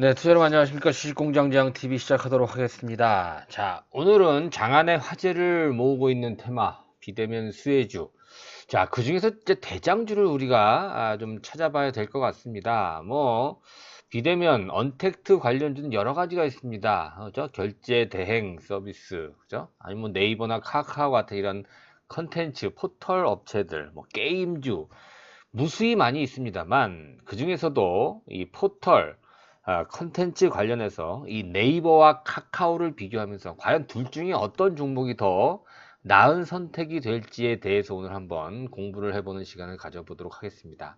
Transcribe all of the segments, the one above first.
네, 투자 여러분 안녕하십니까. 주식공장장 TV 시작하도록 하겠습니다. 자, 오늘은 장안의 화제를 모으고 있는 테마, 비대면 수혜주. 자, 그 중에서 이제 대장주를 우리가 좀 찾아봐야 될 것 같습니다. 비대면, 언택트 관련주는 여러 가지가 있습니다. 그죠? 결제 대행 서비스, 그죠? 아니면 네이버나 카카오 같은 이런 컨텐츠, 포털 업체들, 게임주, 무수히 많이 있습니다만, 그 중에서도 이 포털, 컨텐츠 관련해서 이 네이버와 카카오를 비교하면서 과연 둘 중에 어떤 종목이 더 나은 선택이 될지에 대해서 오늘 한번 공부를 해보는 시간을 가져보도록 하겠습니다.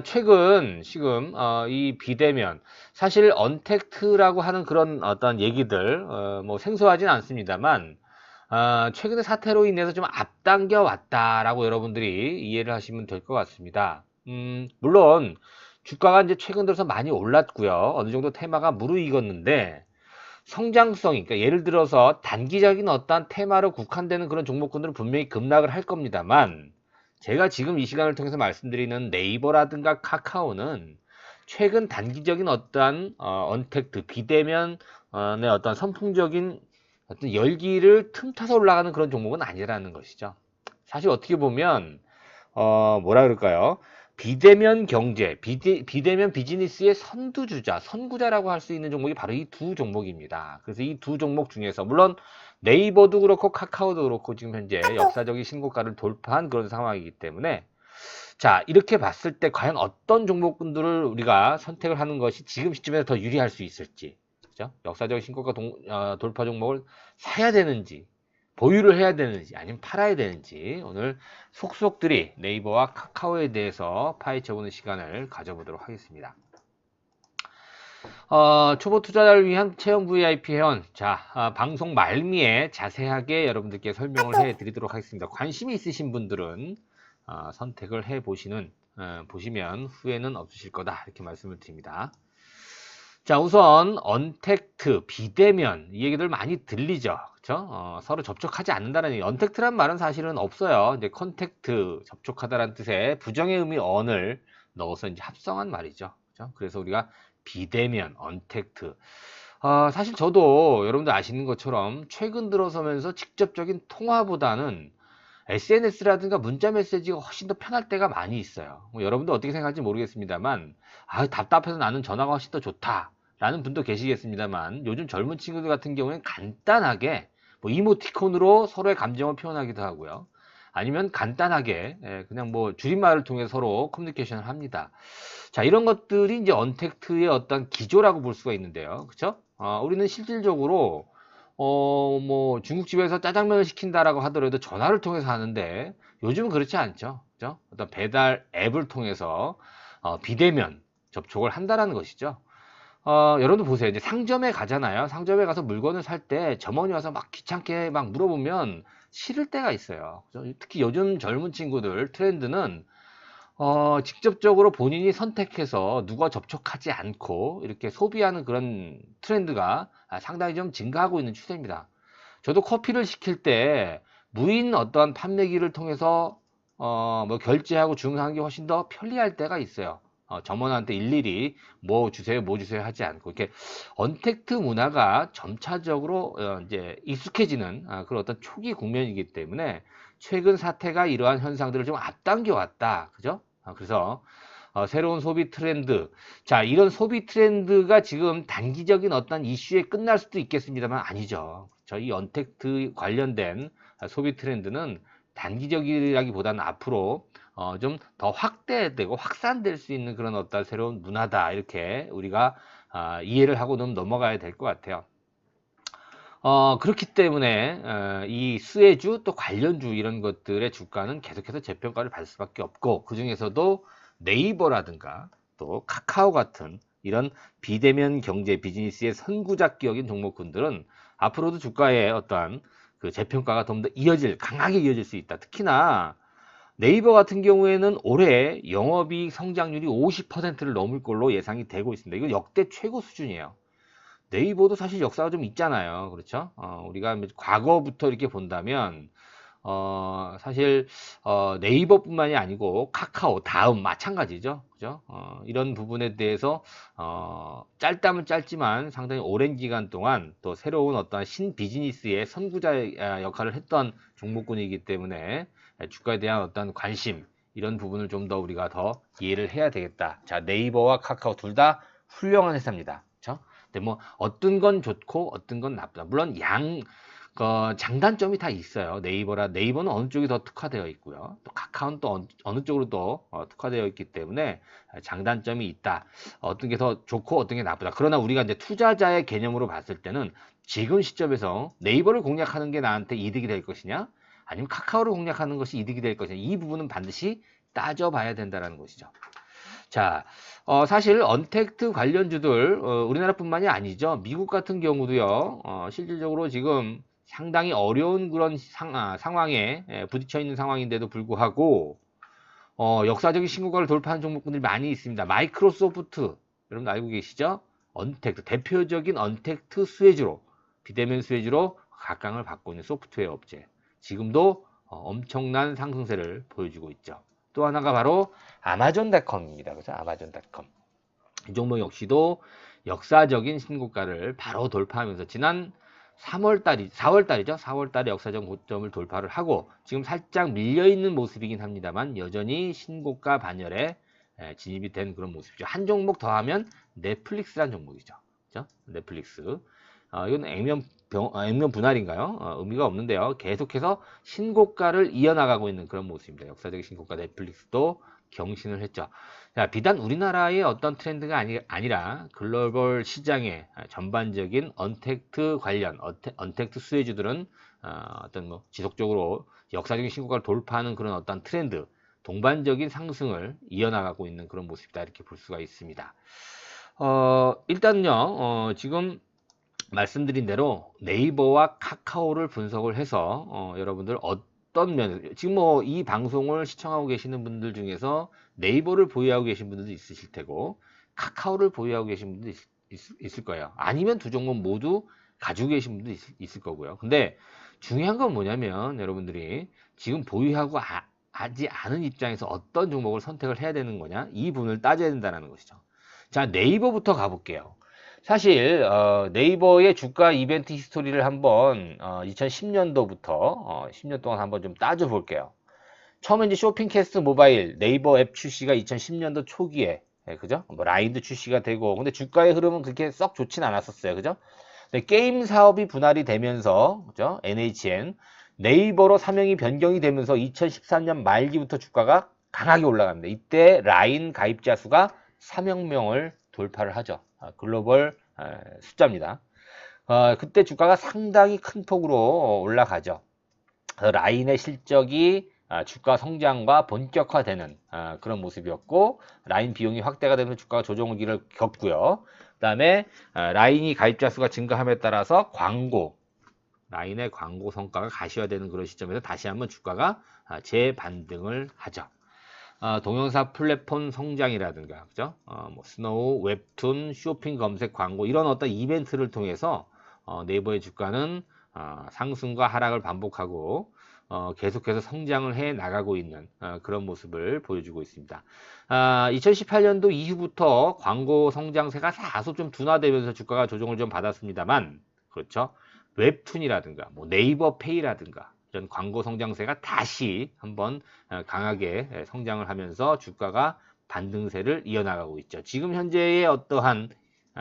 최근 지금 이 비대면 사실 언택트라고 하는 그런 어떤 얘기들 생소하진 않습니다만 최근의 사태로 인해서 좀 앞당겨 왔다라고 여러분들이 이해를 하시면 될 것 같습니다. 물론 주가가 이제 최근 들어서 많이 올랐고요. 어느 정도 테마가 무르익었는데 성장성이, 그러니까 예를 들어서 단기적인 어떤 테마로 국한되는 그런 종목군들은 분명히 급락을 할 겁니다만, 제가 지금 이 시간을 통해서 말씀드리는 네이버라든가 카카오는 최근 단기적인 어떠한 언택트 비대면의 어떤 선풍적인 어떤 열기를 틈타서 올라가는 그런 종목은 아니라는 것이죠. 사실 어떻게 보면 뭐라 그럴까요? 비대면 경제, 비대면 비즈니스의 선두주자, 선구자라고 할 수 있는 종목이 바로 이 두 종목입니다. 그래서 이 두 종목 중에서, 물론 네이버도 그렇고 카카오도 그렇고 지금 현재 역사적인 신고가를 돌파한 그런 상황이기 때문에, 자, 이렇게 봤을 때 과연 어떤 종목군들을 우리가 선택을 하는 것이 지금 시점에서 더 유리할 수 있을지, 그죠? 역사적 신고가 돌파 종목을 사야 되는지, 보유를 해야 되는지, 아니면 팔아야 되는지, 오늘 속속들이 네이버와 카카오에 대해서 파헤쳐보는 시간을 가져보도록 하겠습니다. 초보 투자자를 위한 체험 VIP 회원. 자, 방송 말미에 자세하게 여러분들께 설명을 해 드리도록 하겠습니다. 관심이 있으신 분들은 선택을 해 보시면 후회는 없으실 거다. 이렇게 말씀을 드립니다. 자, 우선 언택트, 비대면 이 얘기들 많이 들리죠. 그렇죠? 서로 접촉하지 않는다는 얘기. 언택트란 말은 사실은 없어요. 이제 컨택트, 접촉하다라는 뜻의 부정의 의미 언을 넣어서 이제 합성한 말이죠. 그렇죠? 그래서 우리가 비대면, 언택트. 사실 저도 여러분들 아시는 것처럼 최근 들어서면서 직접적인 통화보다는 SNS라든가 문자 메시지가 훨씬 더 편할 때가 많이 있어요. 여러분도 어떻게 생각할지 모르겠습니다만, 답답해서 나는 전화가 훨씬 더 좋다. 라는 분도 계시겠습니다만, 요즘 젊은 친구들 같은 경우에는 간단하게, 이모티콘으로 서로의 감정을 표현하기도 하고요. 아니면 간단하게, 그냥 줄임말을 통해 서로 커뮤니케이션을 합니다. 자, 이런 것들이 이제 언택트의 어떤 기조라고 볼 수가 있는데요. 그쵸? 우리는 실질적으로 중국집에서 짜장면을 시킨다라고 하더라도 전화를 통해서 하는데 요즘은 그렇지 않죠. 그죠? 어떤 배달 앱을 통해서 비대면 접촉을 한다라는 것이죠. 여러분도 보세요. 이제 상점에 가잖아요. 상점에 가서 물건을 살 때 점원이 와서 막 귀찮게 막 물어보면 싫을 때가 있어요. 그죠? 특히 요즘 젊은 친구들 트렌드는 직접적으로 본인이 선택해서 누가 접촉하지 않고 이렇게 소비하는 그런 트렌드가 상당히 좀 증가하고 있는 추세입니다. 저도 커피를 시킬 때 무인 어떠한 판매기를 통해서 결제하고 주문하는 게 훨씬 더 편리할 때가 있어요. 점원한테 일일이 뭐 주세요 하지 않고 이렇게 언택트 문화가 점차적으로 이제 익숙해지는 그런 어떤 초기 국면이기 때문에 최근 사태가 이러한 현상들을 좀 앞당겨 왔다. 그죠? 그래서 새로운 소비 트렌드. 자, 이런 소비 트렌드가 지금 단기적인 어떤 이슈에 끝날 수도 있겠습니다만 아니죠. 저희 언택트 관련된 소비 트렌드는 단기적이라기보다는 앞으로 좀 더 확대되고 확산될 수 있는 그런 어떤 새로운 문화다. 이렇게 우리가 이해를 하고 넘어가야 될 것 같아요. 그렇기 때문에 이 수혜주 또 관련주 이런 것들의 주가는 계속해서 재평가를 받을 수밖에 없고, 그 중에서도 네이버라든가 또 카카오 같은 이런 비대면 경제 비즈니스의 선구자 격인 종목군들은 앞으로도 주가의 어떠한 그 재평가가 좀 더 강하게 이어질 수 있다. 특히나 네이버 같은 경우에는 올해 영업이익 성장률이 50%를 넘을 걸로 예상이 되고 있습니다. 이거 역대 최고 수준이에요. 네이버도 사실 역사가 좀 있잖아요. 그렇죠? 우리가 과거부터 이렇게 본다면, 사실 네이버뿐만이 아니고 카카오, 다음 마찬가지죠. 그죠? 이런 부분에 대해서 짧다면 짧지만 상당히 오랜 기간 동안 또 새로운 어떤 신 비즈니스의 선구자 역할을 했던 종목군이기 때문에 주가에 대한 어떤 관심 이런 부분을 좀 더 우리가 더 이해를 해야 되겠다. 자, 네이버와 카카오 둘 다 훌륭한 회사입니다. 그렇죠? 근데 뭐 어떤 건 좋고 어떤 건 나쁘다. 물론 장단점이 다 있어요. 네이버는 어느 쪽이 더 특화되어 있고요. 또 카카오는 또 어느 쪽으로 또 특화되어 있기 때문에 장단점이 있다. 어떤 게 더 좋고 어떤 게 나쁘다. 그러나 우리가 이제 투자자의 개념으로 봤을 때는 지금 시점에서 네이버를 공략하는 게 나한테 이득이 될 것이냐? 아니면 카카오를 공략하는 것이 이득이 될 것이냐? 이 부분은 반드시 따져봐야 된다는 것이죠. 자, 사실 언택트 관련주들 우리나라뿐만이 아니죠. 미국 같은 경우도요. 실질적으로 지금 상당히 어려운 그런 상황에 부딪혀 있는 상황인데도 불구하고 역사적인 신고가를 돌파하는 종목군들이 많이 있습니다. 마이크로소프트 여러분 알고 계시죠? 언택트 대표적인 언택트 수혜주로 비대면 수혜주로 각광을 받고 있는 소프트웨어 업체. 지금도 엄청난 상승세를 보여주고 있죠. 또 하나가 바로 아마존닷컴입니다. 그래서 아마존닷컴. 이 종목 역시도 역사적인 신고가를 바로 돌파하면서 지난 4월달이죠. 4월달에 역사적 고점을 돌파를 하고 지금 살짝 밀려있는 모습이긴 합니다만 여전히 신고가 반열에 진입이 된 그런 모습이죠. 한 종목 더하면 넷플릭스란 종목이죠. 그죠? 넷플릭스. 이건 액면 분할인가요? 의미가 없는데요. 계속해서 신고가를 이어나가고 있는 그런 모습입니다. 역사적인 신고가 넷플릭스도 경신을 했죠. 자, 비단 우리나라의 어떤 트렌드가 아니라 글로벌 시장의 전반적인 언택트 관련, 언택트 수혜주들은 어떤 뭐 지속적으로 역사적인 신고가를 돌파하는 그런 어떤 트렌드, 동반적인 상승을 이어나가고 있는 그런 모습이다. 이렇게 볼 수가 있습니다. 일단요, 지금 말씀드린 대로 네이버와 카카오를 분석을 해서 여러분들 어떤 면 지금 뭐 이 방송을 시청하고 계시는 분들 중에서 네이버를 보유하고 계신 분들도 있으실 테고 카카오를 보유하고 계신 분도 있을 거예요. 아니면 두 종목 모두 가지고 계신 분도 있을 거고요. 근데 중요한 건 뭐냐면 여러분들이 지금 보유하고 하지 않은 입장에서 어떤 종목을 선택을 해야 되는 거냐 이 부분을 따져야 된다는 것이죠. 자, 네이버부터 가볼게요. 사실 네이버의 주가 이벤트 히스토리를 한번 2010년도부터 10년 동안 한번 좀 따져볼게요. 처음에 이제 쇼핑캐스트 모바일 네이버 앱 출시가 2010년도 초기에 그죠? 뭐 라인도 출시가 되고 근데 주가의 흐름은 그렇게 썩 좋진 않았었어요. 그죠? 근데 게임 사업이 분할이 되면서 그죠? NHN 네이버로 사명이 변경이 되면서 2013년 말기부터 주가가 강하게 올라갑니다. 이때 라인 가입자 수가 3억 명을 돌파를 하죠. 글로벌 숫자입니다. 그때 주가가 상당히 큰 폭으로 올라가죠. 라인의 실적이 주가 성장과 본격화되는 그런 모습이었고 라인 비용이 확대가 되면서 주가가 조정기를 겪고요. 그 다음에 라인이 가입자 수가 증가함에 따라서 라인의 광고 성과가 가시화되는 그런 시점에서 다시 한번 주가가 재반등을 하죠. 동영상 플랫폼 성장이라든가, 그죠? 뭐 스노우, 웹툰, 쇼핑 검색 광고, 이런 어떤 이벤트를 통해서, 네이버의 주가는, 상승과 하락을 반복하고, 계속해서 성장을 해 나가고 있는, 그런 모습을 보여주고 있습니다. 2018년도 이후부터 광고 성장세가 다소 좀 둔화되면서 주가가 조정을 좀 받았습니다만, 그렇죠? 웹툰이라든가, 뭐 네이버 페이라든가, 이런 광고 성장세가 다시 한번 강하게 성장을 하면서 주가가 반등세를 이어나가고 있죠. 지금 현재의 어떠한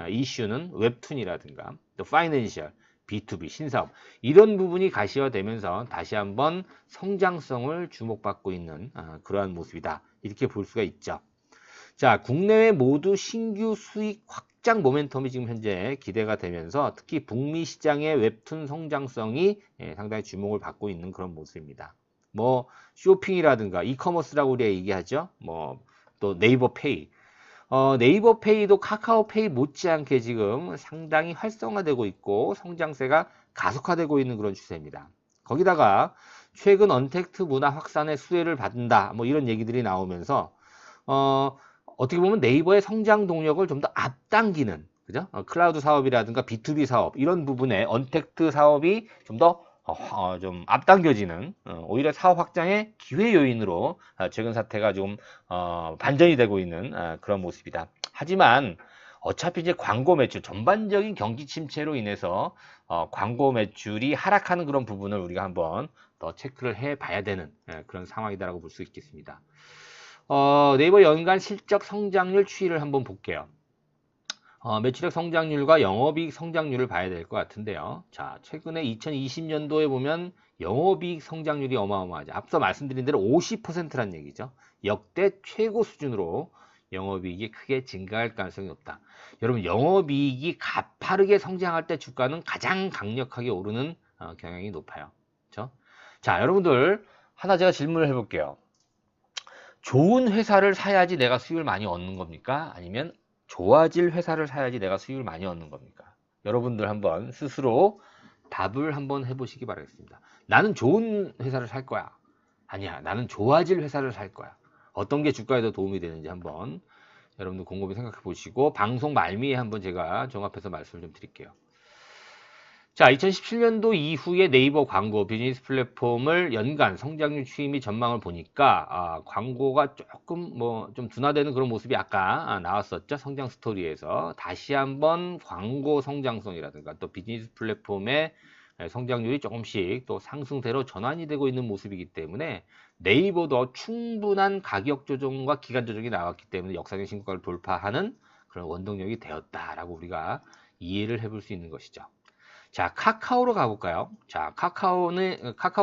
이슈는 웹툰이라든가 또 파이낸셜, B2B, 신사업 이런 부분이 가시화되면서 다시 한번 성장성을 주목받고 있는 그러한 모습이다. 이렇게 볼 수가 있죠. 자, 국내외 모두 신규 수익 확장 모멘텀이 지금 현재 기대가 되면서 특히 북미 시장의 웹툰 성장성이 상당히 주목을 받고 있는 그런 모습입니다. 뭐 쇼핑이라든가 이커머스라고 우리가 얘기하죠. 뭐 또 네이버 페이. 네이버 페이도 카카오 페이 못지않게 지금 상당히 활성화되고 있고 성장세가 가속화되고 있는 그런 추세입니다. 거기다가 최근 언택트 문화 확산의 수혜를 받는다. 뭐 이런 얘기들이 나오면서 어떻게 보면 네이버의 성장 동력을 좀 더 앞당기는, 그죠? 클라우드 사업이라든가 B2B 사업, 이런 부분에 언택트 사업이 좀 더 좀 앞당겨지는 오히려 사업 확장의 기회 요인으로 최근 사태가 좀 반전이 되고 있는 그런 모습이다. 하지만 어차피 이제 광고 매출 전반적인 경기 침체로 인해서 광고 매출이 하락하는 그런 부분을 우리가 한번 더 체크를 해 봐야 되는 그런 상황이다라고 볼 수 있겠습니다. 네이버 연간 실적 성장률 추이를 한번 볼게요. 매출액 성장률과 영업이익 성장률을 봐야 될 것 같은데요. 자, 최근에 2020년도에 보면 영업이익 성장률이 어마어마하죠. 앞서 말씀드린 대로 50%란 얘기죠. 역대 최고 수준으로 영업이익이 크게 증가할 가능성이 높다. 여러분, 영업이익이 가파르게 성장할 때 주가는 가장 강력하게 오르는 경향이 높아요. 그렇죠? 자, 여러분들 하나 제가 질문을 해볼게요. 좋은 회사를 사야지 내가 수익을 많이 얻는 겁니까? 아니면 좋아질 회사를 사야지 내가 수익을 많이 얻는 겁니까? 여러분들 한번 스스로 답을 한번 해보시기 바라겠습니다. 나는 좋은 회사를 살 거야. 아니야, 나는 좋아질 회사를 살 거야. 어떤 게 주가에 더 도움이 되는지 한번 여러분들 곰곰이 생각해 보시고 방송 말미에 한번 제가 종합해서 말씀을 좀 드릴게요. 자, 2017년도 이후에 네이버 광고 비즈니스 플랫폼을 연간 성장률 추이 및 전망을 보니까 광고가 조금 뭐 좀 둔화되는 그런 모습이 아까 나왔었죠. 성장 스토리에서 다시 한번 광고 성장성이라든가 또 비즈니스 플랫폼의 성장률이 조금씩 또 상승세로 전환이 되고 있는 모습이기 때문에 네이버도 충분한 가격 조정과 기간 조정이 나왔기 때문에 역사적 신고가를 돌파하는 그런 원동력이 되었다라고 우리가 이해를 해볼 수 있는 것이죠. 자, 카카오로 가볼까요? 자, 카카오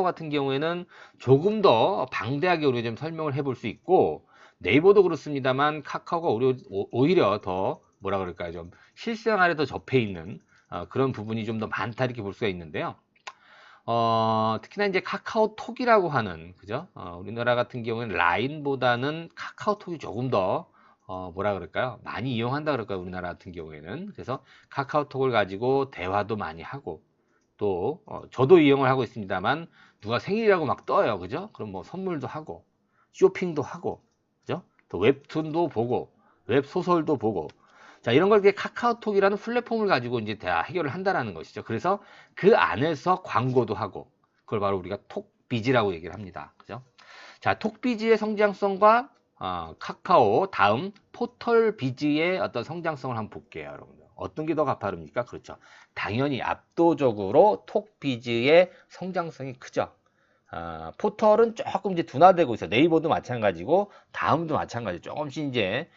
같은 경우에는 조금 더 방대하게 우리가 좀 설명을 해볼 수 있고, 네이버도 그렇습니다만, 카카오가 오히려 더, 뭐라 그럴까요? 좀 실생활에 더 접해 있는 그런 부분이 좀 더 많다, 이렇게 볼 수가 있는데요. 특히나 이제 카카오톡이라고 하는, 그죠? 우리나라 같은 경우에는 라인보다는 카카오톡이 조금 더 뭐라 그럴까요? 많이 이용한다 그럴까요? 우리나라 같은 경우에는. 그래서 카카오톡을 가지고 대화도 많이 하고, 또, 저도 이용을 하고 있습니다만, 누가 생일이라고 막 떠요. 그죠? 그럼 뭐 선물도 하고, 쇼핑도 하고, 그죠? 또 웹툰도 보고, 웹소설도 보고, 자, 이런 걸 카카오톡이라는 플랫폼을 가지고 이제 다 해결을 한다라는 것이죠. 그래서 그 안에서 광고도 하고, 그걸 바로 우리가 톡비즈라고 얘기를 합니다. 그죠? 자, 톡비즈의 성장성과 카카오 다음 포털비즈의 어떤 성장성을 한번 볼게요, 여러분들. 어떤 게 더 가파릅니까? 그렇죠. 당연히 압도적으로 톡비즈의 성장성이 크죠. 포털은 조금 이제 둔화되고 있어요. 네이버도 마찬가지고 다음도 마찬가지. 조금씩 이제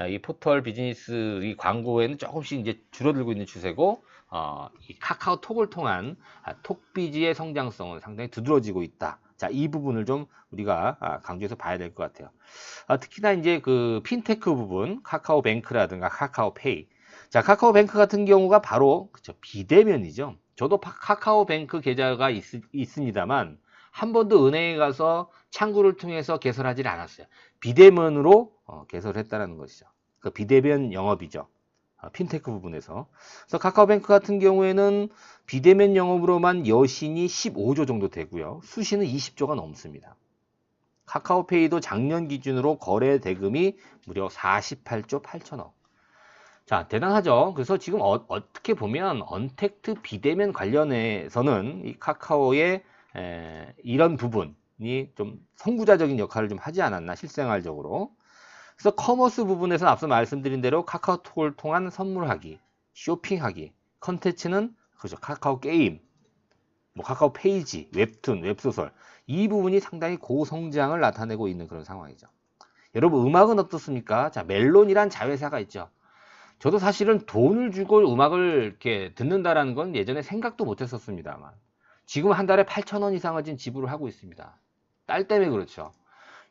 이 포털 비즈니스 이 광고에는 조금씩 이제 줄어들고 있는 추세고 이 카카오톡을 통한 톡비즈의 성장성은 상당히 두드러지고 있다. 자, 이 부분을 좀 우리가 강조해서 봐야 될 것 같아요. 특히나 이제 그 핀테크 부분, 카카오뱅크라든가 카카오페이. 자, 카카오뱅크 같은 경우가 바로 그쵸, 비대면이죠. 저도 카카오뱅크 계좌가 있습니다만 한 번도 은행에 가서 창구를 통해서 개설하지 않았어요. 비대면으로 개설했다는 것이죠. 그 비대면 영업이죠. 핀테크 부분에서. 그래서 카카오뱅크 같은 경우에는 비대면 영업으로만 여신이 15조 정도 되고요. 수신은 20조가 넘습니다. 카카오페이도 작년 기준으로 거래 대금이 무려 48조 8천억. 자, 대단하죠. 그래서 지금 어떻게 보면 언택트 비대면 관련해서는 이 카카오의 이런 부분이 좀 선구자적인 역할을 좀 하지 않았나, 실생활적으로. 그래서 커머스 부분에서는 앞서 말씀드린 대로 카카오톡을 통한 선물하기, 쇼핑하기, 컨텐츠는 그렇죠. 카카오 게임, 뭐 카카오 페이지, 웹툰, 웹소설 이 부분이 상당히 고성장을 나타내고 있는 그런 상황이죠. 여러분, 음악은 어떻습니까? 자, 멜론이란 자회사가 있죠. 저도 사실은 돈을 주고 음악을 이렇게 듣는다라는 건 예전에 생각도 못 했었습니다만 지금 한 달에 8,000원 이상을 지금 지불을 하고 있습니다. 딸 때문에 그렇죠.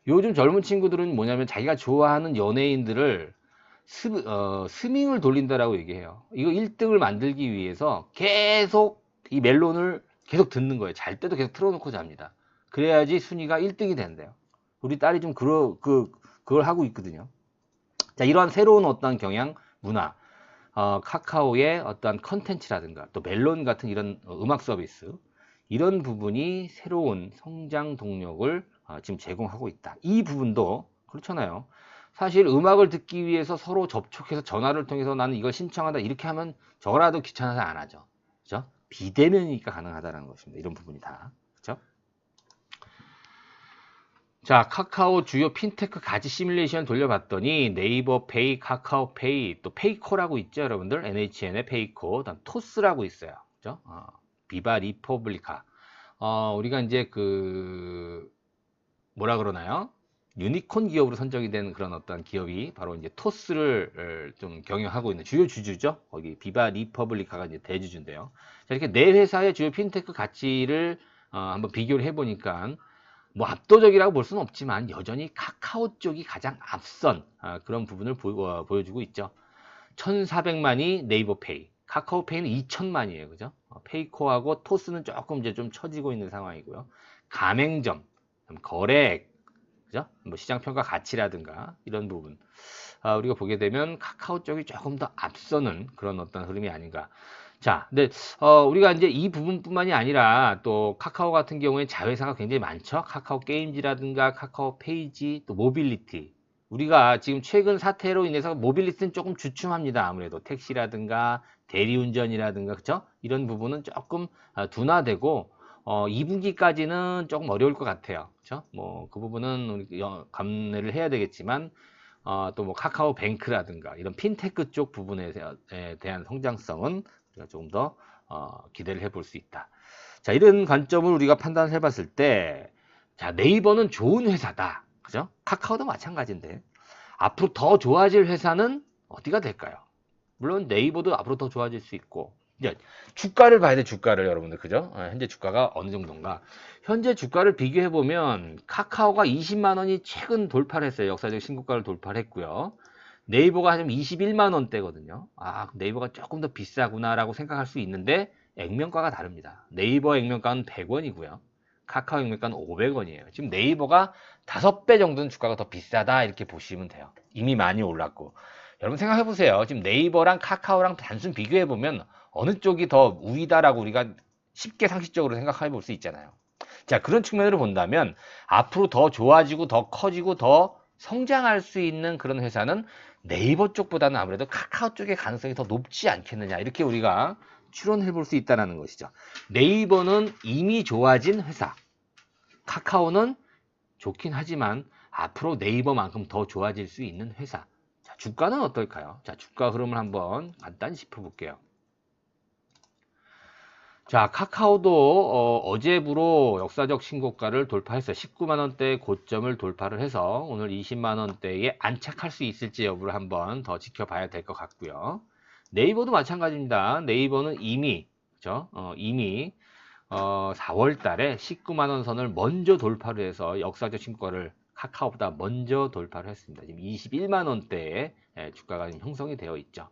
요즘 젊은 친구들은 뭐냐면 자기가 좋아하는 연예인들을 스밍을 돌린다라고 얘기해요. 이거 1등을 만들기 위해서 계속 이 멜론을 계속 듣는 거예요. 잘 때도 계속 틀어놓고 잡니다. 그래야지 순위가 1등이 된대요. 우리 딸이 좀 그걸 하고 있거든요. 자, 이러한 새로운 어떤 경향, 문화, 카카오의 어떠한 컨텐츠라든가 또 멜론 같은 이런 음악 서비스, 이런 부분이 새로운 성장 동력을 지금 제공하고 있다. 이 부분도 그렇잖아요. 사실 음악을 듣기 위해서 서로 접촉해서 전화를 통해서 나는 이걸 신청한다 이렇게 하면 저라도 귀찮아서 안 하죠. 그죠? 비대면이니까 가능하다는 것입니다. 이런 부분이 다. 그렇죠? 자, 카카오 주요 핀테크 가치 시뮬레이션 돌려봤더니 네이버 페이, 카카오 페이, 또 페이코라고 있죠, 여러분들. NHN의 페이코, 그다음 토스라고 있어요. 그죠? 비바 리퍼블리카. 우리가 이제 뭐라 그러나요? 유니콘 기업으로 선정이 된 그런 어떤 기업이 바로 이제 토스를 좀 경영하고 있는 주요 주주죠. 거기 비바 리퍼블리카가 이제 대주주인데요. 자, 이렇게 네 회사의 주요 핀테크 가치를 한번 비교를 해보니까 뭐 압도적이라고 볼 수는 없지만 여전히 카카오 쪽이 가장 앞선 그런 부분을 보여주고 있죠. 1,400만이 네이버페이, 카카오페이는 2,000만이에요. 그죠? 페이코하고 토스는 조금 이제 좀 처지고 있는 상황이고요. 가맹점, 거래액, 그죠? 뭐 시장평가 가치라든가 이런 부분 우리가 보게 되면 카카오 쪽이 조금 더 앞서는 그런 어떤 흐름이 아닌가. 자, 근데 우리가 이제 이 부분뿐만이 아니라 또 카카오 같은 경우에 자회사가 굉장히 많죠. 카카오 게임즈라든가 카카오 페이지, 또 모빌리티. 우리가 지금 최근 사태로 인해서 모빌리티는 조금 주춤합니다. 아무래도 택시라든가 대리운전이라든가 그쵸? 이런 부분은 조금 둔화되고 2분기까지는 조금 어려울 것 같아요. 그쵸? 뭐 그 부분은 우리 감내를 해야 되겠지만 또 뭐 카카오 뱅크라든가 이런 핀테크 쪽 부분에 대한 성장성은 우리가 조금 더 기대를 해볼 수 있다. 자, 이런 관점을 우리가 판단을 해봤을 때, 자, 네이버는 좋은 회사다. 그죠? 카카오도 마찬가지인데, 앞으로 더 좋아질 회사는 어디가 될까요? 물론 네이버도 앞으로 더 좋아질 수 있고, 이제 주가를 봐야 돼, 주가를 여러분들. 그죠? 현재 주가가 어느 정도인가. 현재 주가를 비교해보면, 카카오가 20만 원이 최근 돌파를 했어요. 역사적 신고가를 돌파를 했고요. 네이버가 한 21만 원대거든요. 네이버가 조금 더 비싸구나라고 생각할 수 있는데 액면가가 다릅니다. 네이버 액면가는 100원이고요. 카카오 액면가는 500원이에요. 지금 네이버가 5배 정도는 주가가 더 비싸다 이렇게 보시면 돼요. 이미 많이 올랐고. 여러분 생각해 보세요. 지금 네이버랑 카카오랑 단순 비교해 보면 어느 쪽이 더 우위다라고 우리가 쉽게 상식적으로 생각해 볼 수 있잖아요. 자, 그런 측면으로 본다면 앞으로 더 좋아지고 더 커지고 더 성장할 수 있는 그런 회사는 네이버 쪽보다는 아무래도 카카오 쪽의 가능성이 더 높지 않겠느냐 이렇게 우리가 추론해 볼 수 있다는 것이죠. 네이버는 이미 좋아진 회사, 카카오는 좋긴 하지만 앞으로 네이버만큼 더 좋아질 수 있는 회사. 자, 주가는 어떨까요? 자, 주가 흐름을 한번 간단히 짚어볼게요. 자, 카카오도 어제부로 역사적 신고가를 돌파해서 19만 원대 고점을 돌파를 해서 오늘 20만 원대에 안착할 수 있을지 여부를 한번 더 지켜봐야 될 것 같고요. 네이버도 마찬가지입니다. 네이버는 이미 그죠? 이미 4월 달에 19만 원 선을 먼저 돌파를 해서 역사적 신고가를 카카오보다 먼저 돌파를 했습니다. 지금 21만 원대에 주가가 지금 형성이 되어 있죠.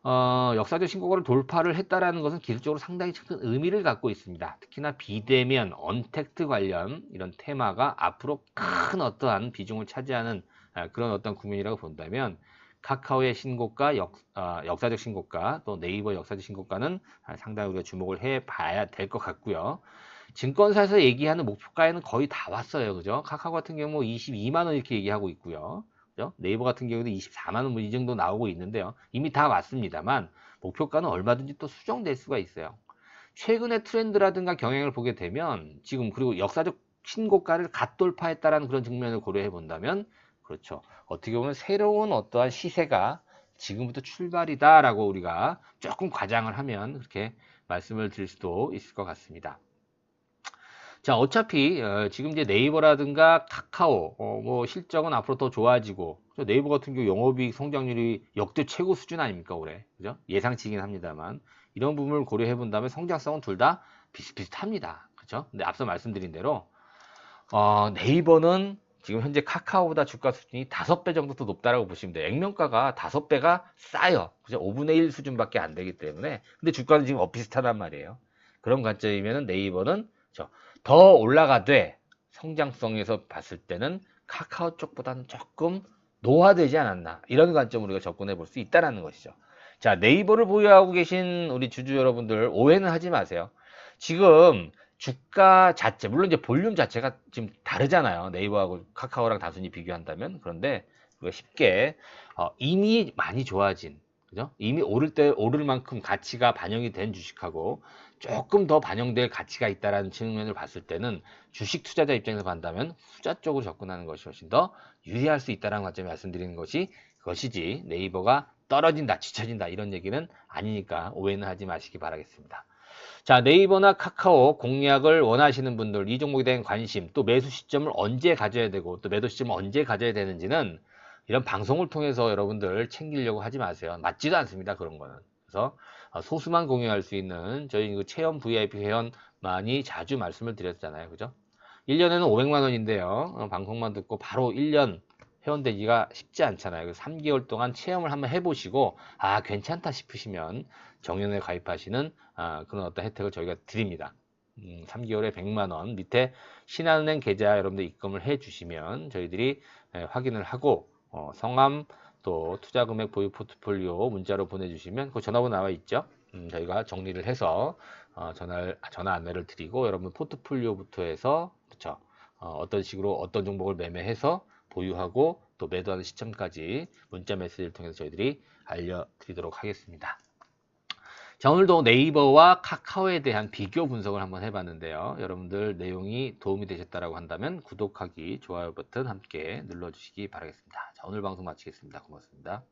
역사적 신고가를 돌파를 했다라는 것은 기술적으로 상당히 큰 의미를 갖고 있습니다. 특히나 비대면, 언택트 관련 이런 테마가 앞으로 큰 어떠한 비중을 차지하는 그런 어떤 국면이라고 본다면 카카오의 신고가, 역사적 신고가, 또 네이버 역사적 신고가는 상당히 우리가 주목을 해봐야 될 것 같고요. 증권사에서 얘기하는 목표가에는 거의 다 왔어요. 그죠? 카카오 같은 경우 22만 원 이렇게 얘기하고 있고요. 그죠? 네이버 같은 경우도 24만 원 이 정도 나오고 있는데요. 이미 다 왔습니다만 목표가는 얼마든지 또 수정될 수가 있어요. 최근의 트렌드라든가 경향을 보게 되면 지금 그리고 역사적 신고가를 갓 돌파했다라는 그런 측면을 고려해 본다면 그렇죠. 어떻게 보면 새로운 어떠한 시세가 지금부터 출발이다라고 우리가 조금 과장을 하면 그렇게 말씀을 드릴 수도 있을 것 같습니다. 자, 어차피 지금 이제 네이버라든가 카카오 뭐 실적은 앞으로 더 좋아지고 네이버 같은 경우 영업이익 성장률이 역대 최고 수준 아닙니까 올해 그죠? 예상치긴 합니다만 이런 부분을 고려해 본다면 성장성은 둘 다 비슷비슷합니다. 그죠? 근데 앞서 말씀드린 대로 네이버는 지금 현재 카카오보다 주가 수준이 5배 정도 더 높다라고 보시면 돼요. 액면가가 5배가 싸요. 그죠? 5분의 1 수준밖에 안 되기 때문에 근데 주가는 지금 비슷하단 말이에요. 그런 관점이면 네이버는 더 올라가되 성장성에서 봤을 때는 카카오 쪽보다는 조금 노화되지 않았나 이런 관점으로 우리가 접근해 볼 수 있다는 것이죠. 자, 네이버를 보유하고 계신 우리 주주 여러분들 오해는 하지 마세요. 지금 주가 자체 물론 이제 볼륨 자체가 지금 다르잖아요. 네이버하고 카카오랑 단순히 비교한다면 그런데 우리가 쉽게 이미 많이 좋아진 그죠? 이미 오를 만큼 가치가 반영이 된 주식하고 조금 더 반영될 가치가 있다라는 측면을 봤을 때는 주식 투자자 입장에서 본다면 후자 쪽으로 접근하는 것이 훨씬 더 유리할 수 있다는 관점을 말씀드리는 것이지 네이버가 떨어진다, 뒤처진다 이런 얘기는 아니니까 오해는 하지 마시기 바라겠습니다. 자, 네이버나 카카오 공략을 원하시는 분들, 이 종목에 대한 관심, 또 매수 시점을 언제 가져야 되고, 또 매도 시점을 언제 가져야 되는지는 이런 방송을 통해서 여러분들 챙기려고 하지 마세요. 맞지도 않습니다. 그런 거는. 그래서 소수만 공유할 수 있는 저희 그 체험 VIP 회원 많이 자주 말씀을 드렸잖아요. 그죠? 1년에는 500만 원인데요. 방송만 듣고 바로 1년 회원되기가 쉽지 않잖아요. 그래서 3개월 동안 체험을 한번 해보시고 아 괜찮다 싶으시면 정년에 가입하시는 그런 어떤 혜택을 저희가 드립니다. 3개월에 100만 원 밑에 신한은행 계좌 여러분들 입금을 해주시면 저희들이 확인을 하고 성함 또 투자금액 보유 포트폴리오 문자로 보내주시면 그 전화번호 나와 있죠. 저희가 정리를 해서 전화 안내를 드리고 여러분 포트폴리오부터 해서 그쵸? 어떤 식으로 어떤 종목을 매매해서 보유하고 또 매도하는 시점까지 문자 메시지를 통해서 저희들이 알려드리도록 하겠습니다. 자, 오늘도 네이버와 카카오에 대한 비교 분석을 한번 해봤는데요. 여러분들 내용이 도움이 되셨다고 한다면 구독하기, 좋아요 버튼 함께 눌러주시기 바라겠습니다. 자, 오늘 방송 마치겠습니다. 고맙습니다.